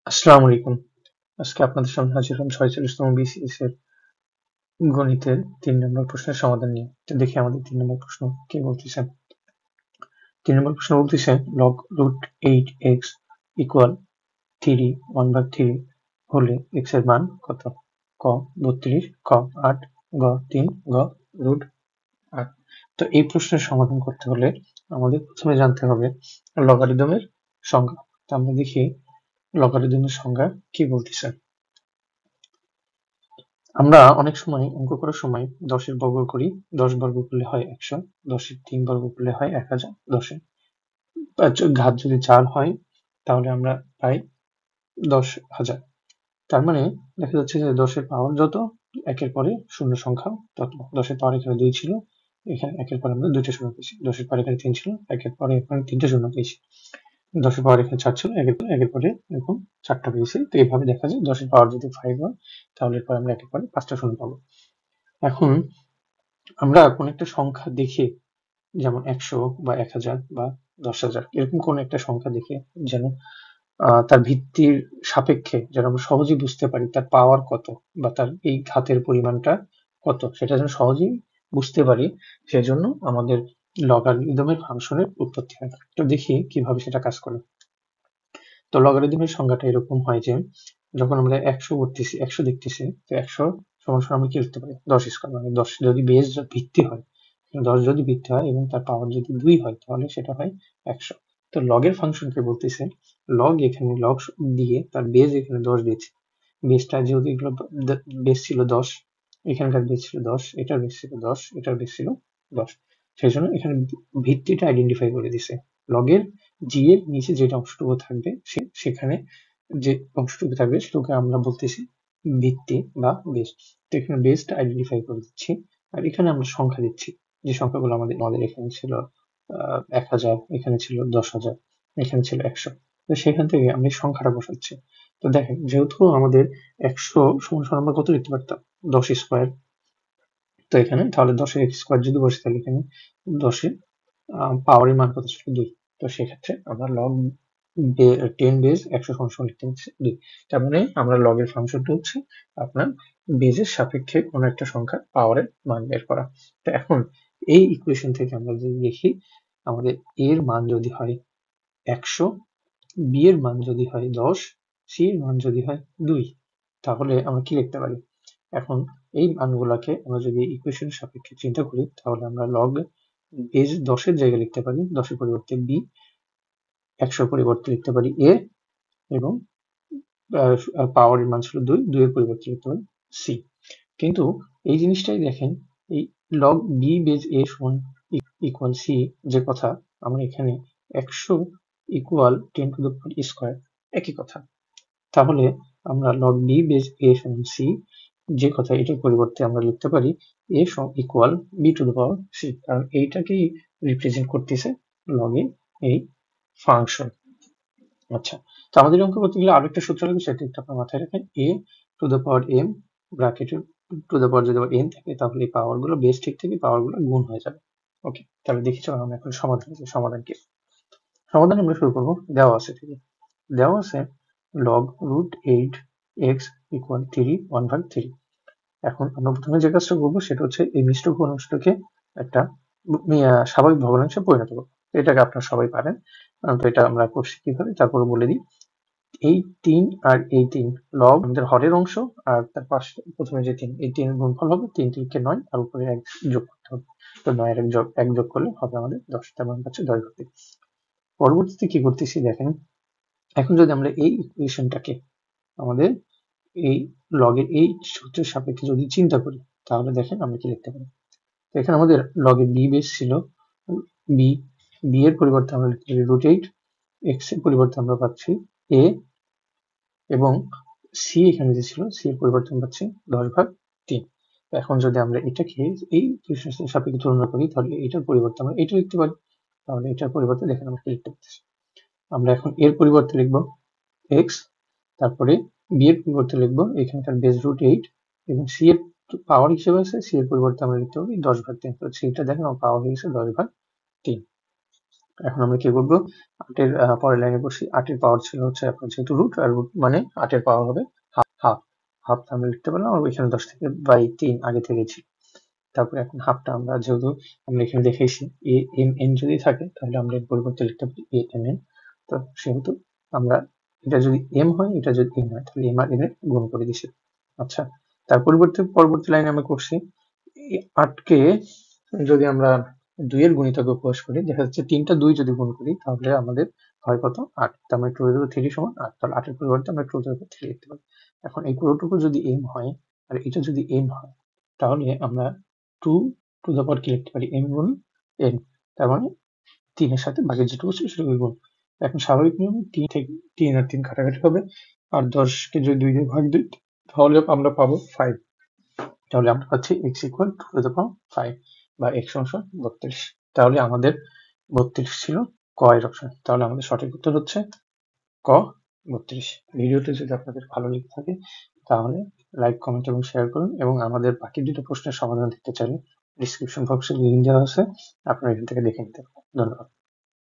আসসালামু আলাইকুম। আজকে আপনাদের সামনে হাজির হলাম 46তম বিসিএস এর গণিতের 3 নম্বর প্রশ্নের সমাধান নিয়ে। তো দেখি আমাদের 3 নম্বর প্রশ্ন কি বলতেছে। 3 নম্বর প্রশ্ন বলতেছে log root 8x equal 3 1/3 হলে x এর মান কত? ক 32, খ 8, গ 3, গ রুট 8। তো এই প্রশ্নের সমাধান করতে হলে আমাদের প্রথমে জানতে হবে লগারিদমের সংজ্ঞা। তো আমরা দেখি লগারিদমের সংজ্ঞা কি বলতেছে। আমরা অনেক সময় অঙ্ক করার সময় 10 এর বর্গ করি, 10 বর্গ করলে হয় 100, 10 এর 3 বর্গ করলে হয় 1000, 10 এর ঘাত যদি 4 হয় তাহলে আমরা পাই 10,000। তার মানে দেখা যাচ্ছে যে 10 এর পাওয়ার যত, একের পরে শূন্য সংখ্যা তত। 10 এর পাওয়ার এখানে 2 ছিল, এখানে একের পরে আমরা 2টা শূন্য পেয়েছি। 10 এর পরে এখানে 3 ছিল, একের পরে এখানে 3টে শূন্য পেয়েছি। 10 এর পাওয়ার এখানে 4 ছিল, একের পরে এরকম 4টা পেয়েছি। তো এইভাবে দেখা যায় 10 এর পাওয়ার যদি 5 হয় তাহলে এরপর আমরা একের পরে 5টা শূন্য পাবো। এখন আমরা কোন একটা সংখ্যা দেখে, যেমন 100 বা 1000 বা 10,000, এরকম কোন একটা সংখ্যা দেখে যেন তার ভিত্তির সাপেক্ষে যেন আমরা সহজেই বুঝতে পারি তার পাওয়ার কত বা তার এই ঘাতের পরিমাণটা কত, সেটা যেন সহজেই বুঝতে পারি, সেজন্য আমাদের লগারিদমের ফাংশনের উৎপত্তি হয়। তো দেখি কিভাবে সেটা কাজ করে। তো লগারিদমের সংজ্ঞাটা এরকম হয় যে যখন আমরা 100 দেখতেছি, তো 100 সমান সমান আমরা কি লিখতে পারি 10 স্কয়ার, মানে 10 যদি বেস ভিত্তি হয়, 10 যদি ভিত্তি হয় এবং তার পাওয়ার যদি 2 হয় তাহলে সেটা হয় 100। তো লগের ফাংশনকে বলতেছে লগ, এখানে লগ দিয়ে তার বেস এখানে 10 দিয়েছে। বেসটা যেহেতু এগুলো বেস ছিল 10, এখানকার বেস ছিল 10, এটার বেস ছিল 10, এটার বেস ছিল 10, সেই জন্য এখানে ভিত্তিটা আইডেন্টিফাই করে দিছে। লগের জি এর নিচে যেটা অংশটুকু থাকবে সেখানে যে অংশটুকু থাকবে সেটাকে আমরা বলতেছি ভিত্তি বা বেস। তো এখানে বেসটা আইডেন্টিফাই করে দিচ্ছি, আর এখানে আমরা সংখ্যা দিচ্ছি। যে সংখ্যাগুলো আমাদের আমাদের এখানে ছিল 1000, এখানে ছিল 10,000, এখানে ছিল 100। তো সেখান থেকে আমি সংখ্যাটা বসাচ্ছি। তো দেখেন যেহেতু আমাদের 100 সমান সমান আমরা কত লিখতে পারতাম 10 স্কোয়ার। তো এখানে তাহলে 10 এর স্কোয়ার যদি বসে তাহলে এখানে 10 এর পাওয়ারের মান কত ছিল 2। তো সেক্ষেত্রে আমরা লগ 10 বেজ 100 সমান সমান লিখতে হচ্ছে 2। তার মানে আমরা লগের ফাংশনটা হচ্ছে আপনার বেজের সাপেক্ষে কোনো একটা সংখ্যার পাওয়ারের মান বের করা। তো এখন এই ইকুয়েশন থেকে আমরা যদি দেখি আমাদের এর মান যদি হয় 100, বি এর মান যদি হয় 10, সি এর মান যদি হয় 2, তাহলে আমরা কি লিখতে পারি? এখন এই মানগুলাকে আমরা যদি ইকুয়েশনের সাপেক্ষে চিন্তা করি তাহলে আমরা লগ বেজ 10 এর জায়গায় লিখতে পারি 10 এর পরিবর্তে বি, 100 এর পরিবর্তে লিখতে পারি এ, এবং পাওয়ারের মান ছিল 2, 2 এর পরিবর্তে লিখতে পারি সি। কিন্তু এই জিনিসটাই দেখেন, এই লগ বি বেজ এ সমান ইকুয়াল সি যে কথা, আমরা এখানে 100 equal 10 two the power square, একই কথা। তাহলে আমরা লগ বি বেজ এ সমান সি যে কথা, এটার পরিবর্তে আমরা লিখতে পারি A equal B to the power C, কারণ এইটাকেই রিপ্রেজেন্ট করতেছে লগে এই ফাংশন। আচ্ছা, তো আমাদের অঙ্ক করতে গেলে আরো একটা সূত্র লাগবে, সেটা একটু আপনার মাথায় রাখেন। এ টু দ্য পাওয়ার এম ব্র্যাকেটের টু দ্য পাওয়ার যদি এন থাকে তাহলে এই পাওয়ার গুলো বেস ঠিক থেকে পাওয়ার গুলো গুণ হয়ে যাবে। ওকে, তাহলে দেখি চলো আমরা এখন সমাধান কি। সমাধান আমরা শুরু করবো দেওয়া আছে থেকে। দেওয়া আছে লগ রুট 8x ইকুয়াল 3 1/3। এখন আমরা প্রথমে যে কাজটা করবো সেটা হচ্ছে এই মিশ্র ভগ্নাংশটাকে একটা স্বাভাবিক ভগ্নাংশে পরিণত করবো। এটাকে আপনারা সবাই পারেন, তো এটা আমরা করছি কিভাবে তারপরে বলে দিই। এই 3 আর এই 3 লব আমাদের হরের অংশ, আর তার পাশে প্রথমে যে 3, এই 3 গুণফল হবে 3 3 9, আর উপরে 1 যোগ করতে হবে। তো 9 এর 1 যোগ করলে হবে আমাদের 10, তার মানে হচ্ছে 10/3। পরবর্তীতে কি করতেছি দেখেন, এখন যদি আমরা এই ইকুয়েশনটাকে আমাদের এই লগের এই সূত্রের সাপেক্ষে যদি চিন্তা করি তাহলে দেখেন আমরা কি লিখতে পারি। তো এখানে আমাদের লগের বি বেস ছিল বি, বি এর পরিবর্তে আমরা লিখতে পারি √8, এক্স এর পরিবর্তে আমরা পাচ্ছি এ, এবং সি এখানে যে ছিল সি এর পরিবর্তন পাচ্ছি 10/3। এখন যদি আমরা এটাকে এই ইকুয়েশনের সাপেক্ষে তুলনা করি তাহলে এটার পরিবর্তে আমরা এটা লিখতে পারি। তাহলে এটার পরিবর্তে দেখেন আমরা কি লিখতে পারছি। আমরা এখন এর পরিবর্তে লিখবো এক্স, তারপরে বি এর পরিবর্তে লিখবো এখানকার বেস √8, এবং সি এর পাওয়ার হিসেবে আছে সি এর পরিবর্তে আমরা লিখতে পারি 10/3। তো সিটা দেখেন আমার পাওয়ার হয়ে গেছে 10/3। এখন আমরা কি করবো, 8-এর পরের লাইনে বসি। 8-এর পাওয়ার ছিল হচ্ছে আপনার যেহেতু রুট, আর রুট মানে 8-এর পাওয়ার হবে হাফ। হাফটা আমরা লিখতে পারলাম, আর ওইখানে 10 থেকে বাই 3 আগে থেকে ছিল। তারপরে এখন হাফটা আমরা যেহেতু আমরা এখানে দেখেছি এ এম এন যদি থাকে তাহলে আমরা এর পরিবর্তে লিখতে পারি এ এম এন। তো সেহেতু আমরা এটা যদি এম হয়, এটা যদি এন হয়, তাহলে এম আর এন এর গুণ করে দিছি। আচ্ছা, তার পরবর্তী লাইনে আমরা করছি 8কে যদি আমরা 2 এর গুণিতকে প্রকাশ করি, দেখা যাচ্ছে 3টা 2 যদি গুণ করি তাহলে আমাদের হয় কত 8। তার মানে 2^3 সমান 8। তাহলে 8-এর পরিবর্তে আমরা 2^3 লিখতে পারি। এখন এই পুরোটুকু যদি m হয় আর এটা যদি n হয়, তাহলে আমরা 2 টু দ্য পাওয়ার কি লিখতে পারি, m গুণ n। তার মানে 3 এর সাথে বাকি যেটুকু ছিল সেটুকু গুণ। এখন স্বাভাবিক নিয়মে 3 আর 3 কাটাকাটি হবে, আর 10কে যদি 2 দিয়ে ভাগ দিই তাহলে আমরা পাবো 5। তাহলে আমরা পাচ্ছি x equal to two the পাওয়ার 5 বা x সমান 32। তাহলে আমাদের 32 ছিল ক এর অপশন। তাহলে আমাদের সঠিক উত্তর হচ্ছে ক 32। ভিডিওটি যদি আপনাদের ভালো লেগে থাকে তাহলে লাইক, কমেন্ট এবং শেয়ার করুন, এবং আমাদের বাকি দুটো প্রশ্নের সমাধান দেখতে চাইলে ডিসক্রিপশন বক্সে লিংক দেওয়া আছে, আপনারা এখান থেকে দেখে নিতে পারেন। ধন্যবাদ।